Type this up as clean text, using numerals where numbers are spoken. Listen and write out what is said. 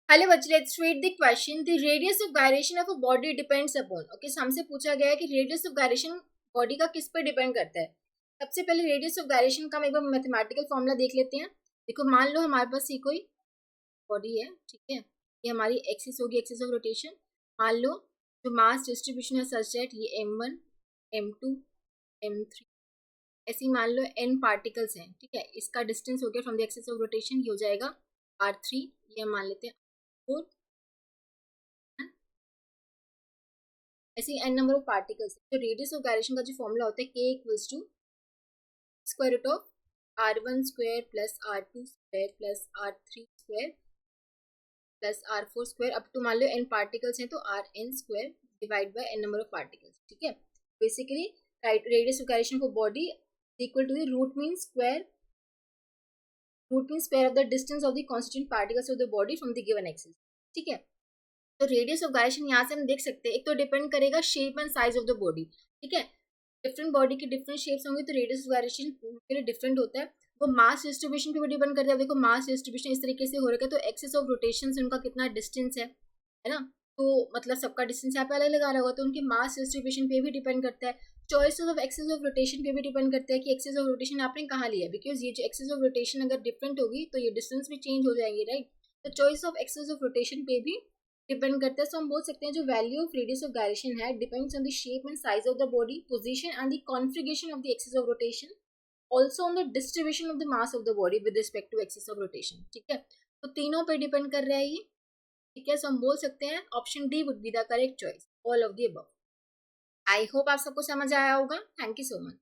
Hello बच्चे, let's read the question. The radius of gyration of a body depends upon. Okay, हमसे पूछा गया है कि रेडियस ऑफ गायरेशन बॉडी का किस पर डिपेंड करता है। सबसे पहले रेडियस ऑफ गायरेशन का हम एक बार मैथमेटिकल फॉर्मूला देख लेते हैं। देखो, मान लो हमारे पास ये कोई बॉडी है, ठीक है, ये हमारी एक्सिस होगी, एक्सिस ऑफ रोटेशन। मान लो जो मास डिस्ट्रीब्यूशन है सच दैट ये m1 m2 m3, ऐसे ही मान लो n पार्टिकल्स हैं, ठीक है। इसका डिस्टेंस हो गया from the axis of rotation, ये हो जाएगा r3, ये हम मान लेते हैं 4। ऐसे ही n नंबर ऑफ पार्टिकल्स। तो रेडियस ऑफ गायरेशन का जो फॉर्मूला होता है k equals to square root of r1 square plus r2 square plus r3 square plus r4 square up to मान लो n पार्टिकल्स हैं तो rn square divide by n number of particles, ठीक है। Basically radius of gyration for body equal to the root mean square of the distance of the constituent particles of the body from the given axis, ठीक है। तो radius of gyration यहाँ से हम देख सकते हैं, एक तो डिपेंड करेगा shape and size of the body, ठीक है। डिफरेंट बॉडी की डिफरेंट शेप्स होंगे तो रेडियस ऑफ गायरेशन के लिए डिफरेंट होता है। वो मास डिस्ट्रीब्यूशन पे भी डिपेंड करता है। देखो, मास डिस्ट्रीब्यूशन इस तरीके से हो रहा है तो एक्सिस ऑफ रोटेशन से उनका कितना डिस्टेंस है ना। तो मतलब सबका डिस्टेंस यहाँ पे अलग लगा रहा होगा तो उनके मास डिस्ट्रीब्यूशन पे भी डिपेंड करता है। Choice of axis of rotation पे भी डिपेंड करता है कि एक्सिस ऑफ रोटेशन आपने कहाँ लिया, बिकॉज ये जो एक्सिस ऑफ रोटेशन अगर डिफरेंट होगी तो ये डिस्टेंस भी चेंज हो जाएंगे, राइट। तो choice of axis of rotation पे भी डिपेंड करता है। सो हम बोल सकते हैं जो value of radius of gyration है depends on the shape and size of the body, position and the configuration of the axis of rotation, also on the distribution of the mass of the body with respect to axis of rotation, ठीक है। तो तीनों पे depend कर रहा है ये, ठीक है। सो हम बोल सकते हैं option D would be the correct choice, all of the above. I hope आप सबको समझ आया होगा। Thank you so much.